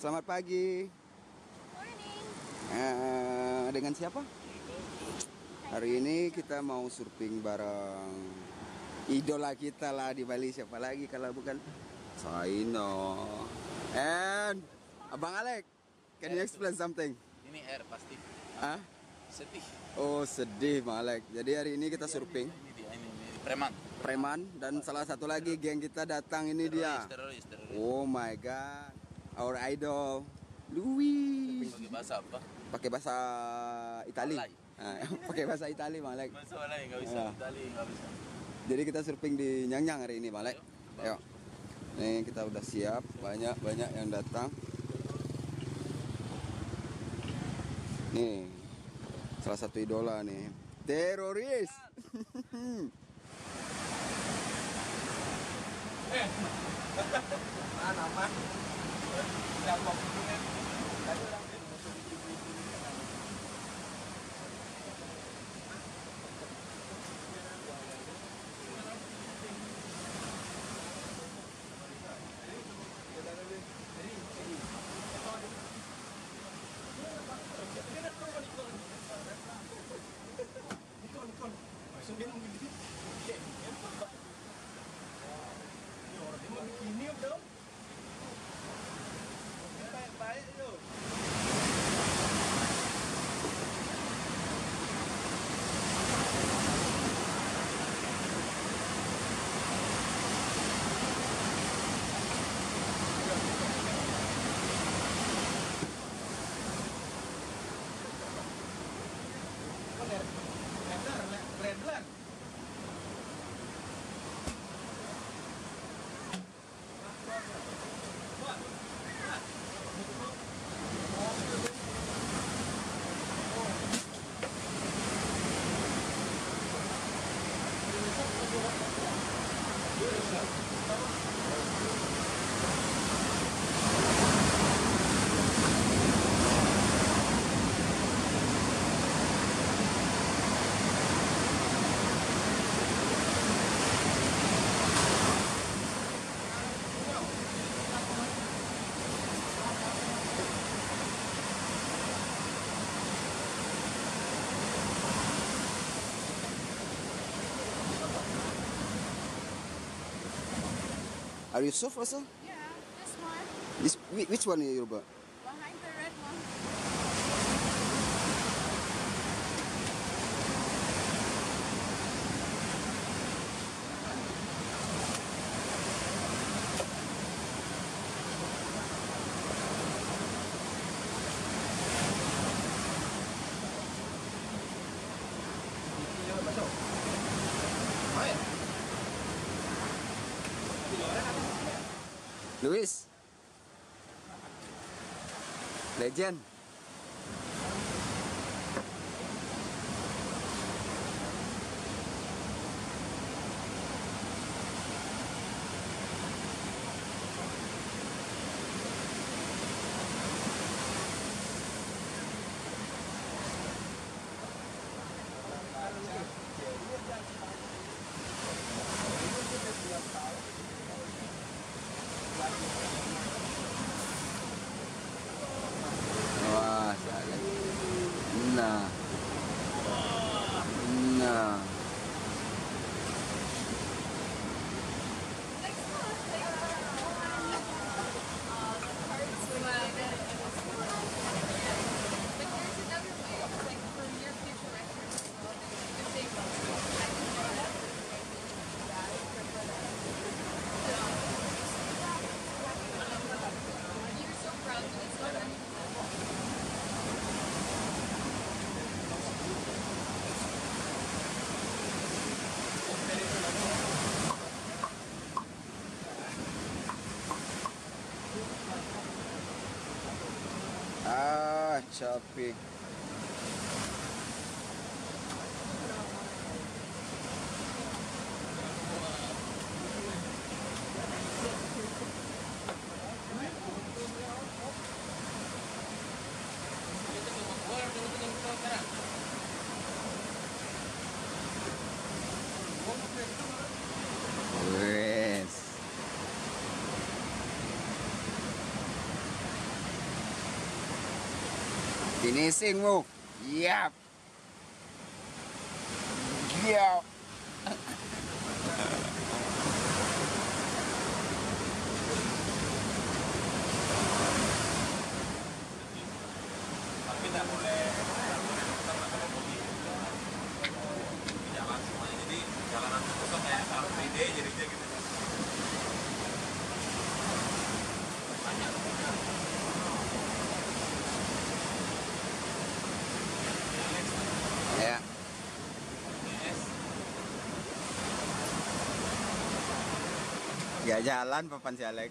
Selamat pagi. Morning. Dengan siapa? Hari ini kita mau surfing bareng idola kita lah di Bali. Siapa lagi kalau bukan Saino and Abang Alek. Can you explain something? Ini air pasti. Hah? Sedih. Oh sedih Bang Alek. Jadi hari ini kita surfing Ini preman. preman dan salah satu lagi geng kita datang ini dia. Teroris. Oh my god, our idol Louis. Pakai bahasa apa? Pakai bahasa Itali. Malay. Pakai bahasa Itali Bang Alek. Bahasa Malay nggak bisa, Ya. Itali nggak bisa. Jadi kita surfing di Nyang-Nyang hari ini Bang Alek. Ayo. Nih kita udah siap, banyak yang datang. Nih salah satu idola nih, teroris. Mana mah? Are you surf also? Yeah, this one. Which one are you about? Behind the red one. Luis. Legend. Wah, salah. Nah. Nah. But there's another way. It's like for your future records as well. If they you're so proud that it's not anything. Ah, capek. Wes. Finishing move. Yap. Yap. Tapi nggak boleh kita pakai mobil. Jalan semuanya, jadi jalanan itu tuh kayak Car Free Day jadinya gitu. Ya. Gak jalan papan si Alex.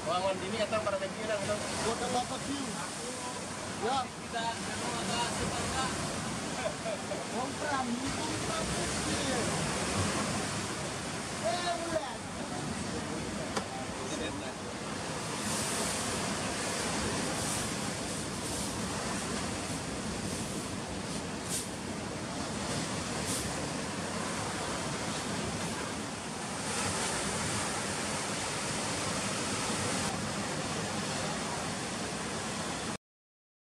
Wangan dini atau para negara atau Buat apa sih? Ya, kita agak suka kompram, ini kompram sih. Udah.